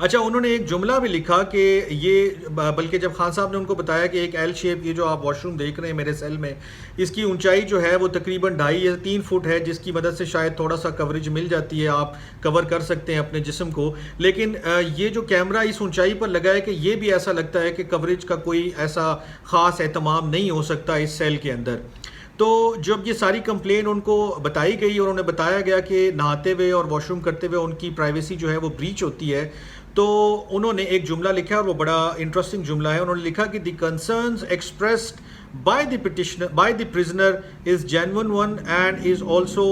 اچھا انہوں نے ایک جملہ بھی لکھا کہ یہ بلکہ جب خان صاحب نے ان کو بتایا کہ ایک ایل شیپ یہ جو آپ واش روم دیکھ رہے ہیں میرے سیل میں، اس کی اونچائی جو ہے وہ تقریباً 2.5 یا 3 فٹ ہے، جس کی مدد سے شاید تھوڑا سا کوریج مل جاتی ہے، آپ کور کر سکتے ہیں اپنے جسم کو، لیکن یہ جو کیمرہ اس اونچائی پر لگا ہے کہ یہ بھی ایسا لگتا ہے کہ کوریج کا کوئی ایسا خاص اہتمام نہیں ہو سکتا اس سیل کے اندر۔ تو جب یہ ساری کمپلین ان کو بتائی گئی اور انہیں بتایا گیا کہ نہاتے ہوئے اور واش روم کرتے ہوئے ان کی پرائیویسی جو ہے وہ بریچ ہوتی ہے، تو انہوں نے ایک جملہ لکھا اور وہ بڑا انٹرسٹنگ جملہ ہے۔ انہوں نے لکھا کہ the concerns expressed by the prisoner is genuine one and is also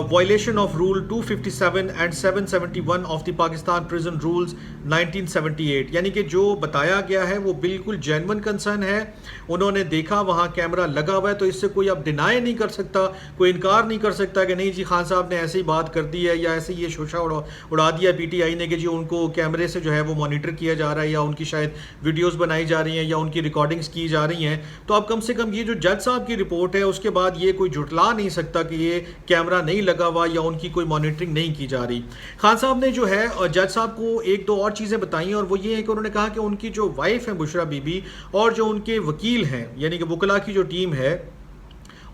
violation of rule 257 and 771 of the Pakistan Prison Rules 1978، یعنی کہ جو بتایا گیا ہے وہ بالکل جینون کنسرن ہے۔ انہوں نے دیکھا وہاں کیمرہ لگا ہوا ہے، تو اس سے کوئی اب ڈینائی نہیں کر سکتا، کوئی انکار نہیں کر سکتا کہ نہیں جی خان صاحب نے ایسی بات کر دی ہے یا ایسے یہ شوشہ اڑا دیا پی ٹی آئی نے کہ جی ان کو کیمرے سے جو ہے وہ مانیٹر کیا جا رہا ہے یا ان کی شاید ویڈیوز بنائی جا رہی ہیں یا ان کی ریکارڈنگز کی جا رہی ہیں۔ تو اب کم سے کم یہ جو جج صاحب کی رپورٹ ہے اس کے بعد یہ کوئی جھٹلا نہیں سکتا کہ یہ کیمرہ نہیں لگا ہوا یا ان کی کوئی مانیٹرنگ نہیں کی جا رہی۔ خان صاحب نے جو ہے جج صاحب کو ایک دو اور چیزیں بتائیں، اور وہ یہ ہے کہ انہوں نے کہا کہ ان کی جو وائف ہے بشرا بی بی اور جو ان کے وکیل ہیں یعنی کہ وکلا کی جو ٹیم ہے،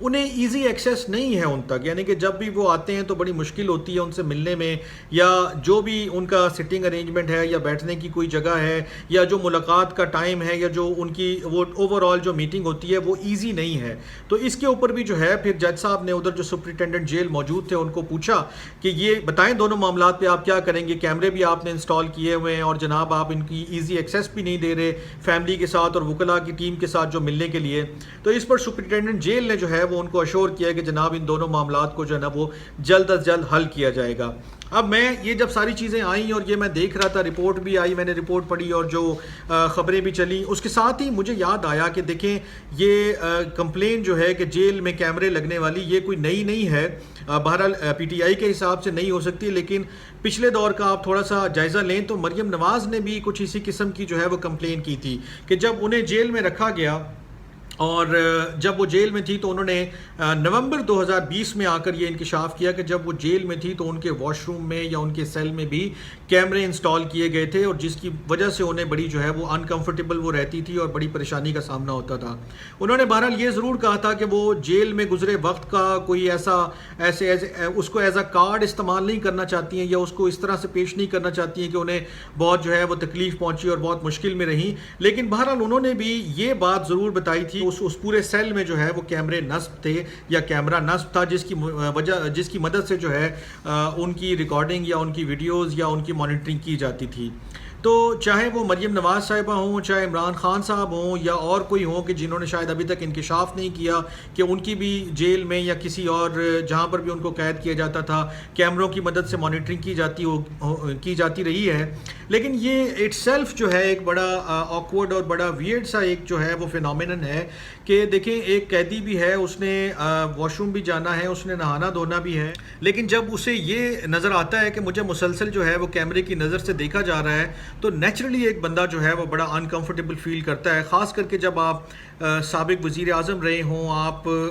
انہیں ایزی ایکسیس نہیں ہے ان تک، یعنی کہ جب بھی وہ آتے ہیں تو بڑی مشکل ہوتی ہے ان سے ملنے میں، یا جو بھی ان کا سٹنگ ارینجمنٹ ہے یا بیٹھنے کی کوئی جگہ ہے یا جو ملاقات کا ٹائم ہے یا جو ان کی وہ اوور آل جو میٹنگ ہوتی ہے وہ ایزی نہیں ہے۔ تو اس کے اوپر بھی جو ہے پھر جج صاحب نے ادھر جو سپرنٹینڈنٹ جیل موجود تھے ان کو پوچھا کہ یہ بتائیں دونوں معاملات پہ آپ کیا کریں گے، کیمرے بھی آپ نے انسٹال کیے ہوئے ہیں اور جناب آپ ان کی ایزی ایکسیس بھی نہیں دے رہے فیملی کے ساتھ اور وکلا کی ٹیم کے ساتھ جو ملنے کے لیے۔ تو اس پر سپرنٹینڈنٹ جیل نے جو ہے وہ ان کو اشور کیا کہ جناب ان دونوں معاملات کو جو ہے نا وہ جلد از جلد حل کیا جائے گا۔ اب میں یہ جب ساری چیزیں آئیں اور یہ میں دیکھ رہا تھا، رپورٹ بھی آئی، میں نے رپورٹ پڑھی اور جو خبریں بھی چلیں، اس کے ساتھ ہی مجھے یاد آیا کہ دیکھیں یہ کمپلین جو ہے کہ جیل میں کیمرے لگنے والی یہ کوئی نئی نہیں ہے، بہرحال پی ٹی آئی کے حساب سے نہیں ہو سکتی، لیکن پچھلے دور کا آپ تھوڑا سا جائزہ لیں تو مریم نواز نے بھی کچھ اسی قسم کی جو ہے وہ کمپلین کی تھی کہ جب انہیں جیل میں رکھا گیا اور جب وہ جیل میں تھی تو انہوں نے نومبر 2020 میں آ کر یہ انکشاف کیا کہ جب وہ جیل میں تھی تو ان کے واش روم میں یا ان کے سیل میں بھی کیمرے انسٹال کیے گئے تھے، اور جس کی وجہ سے انہیں بڑی جو ہے وہ انکمفرٹیبل وہ رہتی تھی اور بڑی پریشانی کا سامنا ہوتا تھا۔ انہوں نے بہرحال یہ ضرور کہا تھا کہ وہ جیل میں گزرے وقت کا کوئی ایسے اس کو ایز اے کارڈ استعمال نہیں کرنا چاہتی ہیں یا اس کو اس طرح سے پیش نہیں کرنا چاہتی ہیں کہ انہیں بہت جو ہے وہ تکلیف پہنچی اور بہت مشکل میں رہیں، لیکن بہرحال انہوں نے بھی یہ بات ضرور بتائی تھی اس پورے سیل میں جو ہے وہ کیمرے نصب تھے یا کیمرہ نصب تھا، جس کی مدد سے جو ہے ان کی ریکارڈنگ یا ان کی ویڈیوز یا ان کی مانیٹرنگ کی جاتی تھی۔ تو چاہے وہ مریم نواز صاحبہ ہوں، چاہے عمران خان صاحب ہوں یا اور کوئی ہوں کہ جنہوں نے شاید ابھی تک انکشاف نہیں کیا کہ ان کی بھی جیل میں یا کسی اور جہاں پر بھی ان کو قید کیا جاتا تھا کیمروں کی مدد سے مانیٹرنگ کی جاتی رہی ہے، لیکن یہ اٹ سیلف جو ہے ایک بڑا آکورڈ اور بڑا ویئرڈ سا ایک جو ہے وہ فینومینن ہے کہ دیکھیں ایک قیدی بھی ہے، اس نے واش روم بھی جانا ہے، اس نے نہانا دھونا بھی ہے، لیکن جب اسے یہ نظر آتا ہے کہ مجھے مسلسل جو ہے وہ کیمرے کی نظر سے دیکھا جا رہا ہے تو نیچرلی ایک بندہ جو ہے وہ بڑا انکمفرٹیبل فیل کرتا ہے، خاص کر کے جب آپ سابق وزیر اعظم رہے ہوں،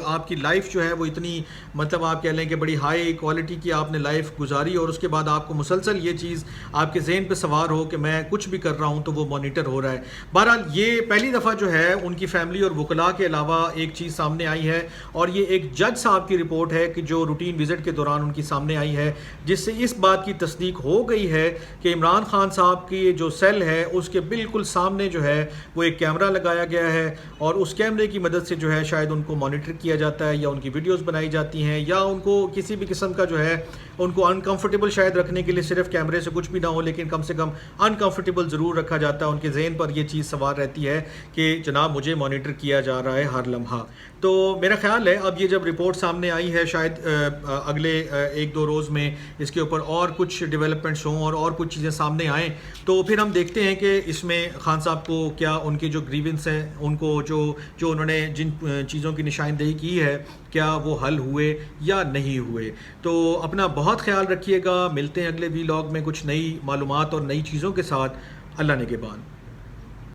آپ کی لائف جو ہے وہ اتنی مطلب آپ کہہ لیں کہ بڑی ہائی کوالٹی کی آپ نے لائف گزاری اور اس کے بعد آپ کو مسلسل یہ چیز آپ کے ذہن پہ سوار ہو کہ میں کچھ بھی کر رہا ہوں تو وہ مانیٹر ہو رہا ہے۔ بہرحال یہ پہلی دفعہ جو ہے ان کی فیملی اور وکلاء کے علاوہ ایک چیز سامنے آئی ہے، اور یہ ایک جج صاحب کی رپورٹ ہے کہ جو روٹین وزٹ کے دوران ان کی سامنے آئی ہے، جس سے اس بات کی تصدیق ہو گئی ہے کہ عمران خان صاحب کی جو سیل ہے اس کے بالکل سامنے جو ہے وہ ایک کیمرہ لگایا گیا ہے، اور اس کیمرے کی مدد سے جو ہے شاید ان کو مانیٹر کیا جاتا ہے یا ان کی ویڈیوز بنائی جاتی ہیں یا ان کو کسی بھی قسم کا جو ہے ان کو انکمفرٹیبل شاید رکھنے کے لیے صرف کیمرے سے کچھ بھی نہ ہو لیکن کم سے کم انکمفرٹیبل ضرور رکھا جاتا ہے، ان کے ذہن پر یہ چیز سوار رہتی ہے کہ جناب مجھے مانیٹر کیا جا رہا ہے ہر لمحہ۔ تو میرا خیال ہے اب یہ جب رپورٹ سامنے آئی ہے شاید اگلے ایک دو روز میں اس کے اوپر اور کچھ ڈیولپمنٹس ہوں اور کچھ چیزیں سامنے آئیں تو پھر ہم دیکھتے ہیں کہ اس میں خان صاحب کو کیا ان کے جو گریونس ہیں ان کو جو انہوں نے جن چیزوں کی نشاندہی کی ہے کیا وہ حل ہوئے یا نہیں ہوئے۔ تو اپنا بہت خیال رکھیے گا، ملتے ہیں اگلے ویلاگ میں کچھ نئی معلومات اور نئی چیزوں کے ساتھ۔ اللہ نگہبان۔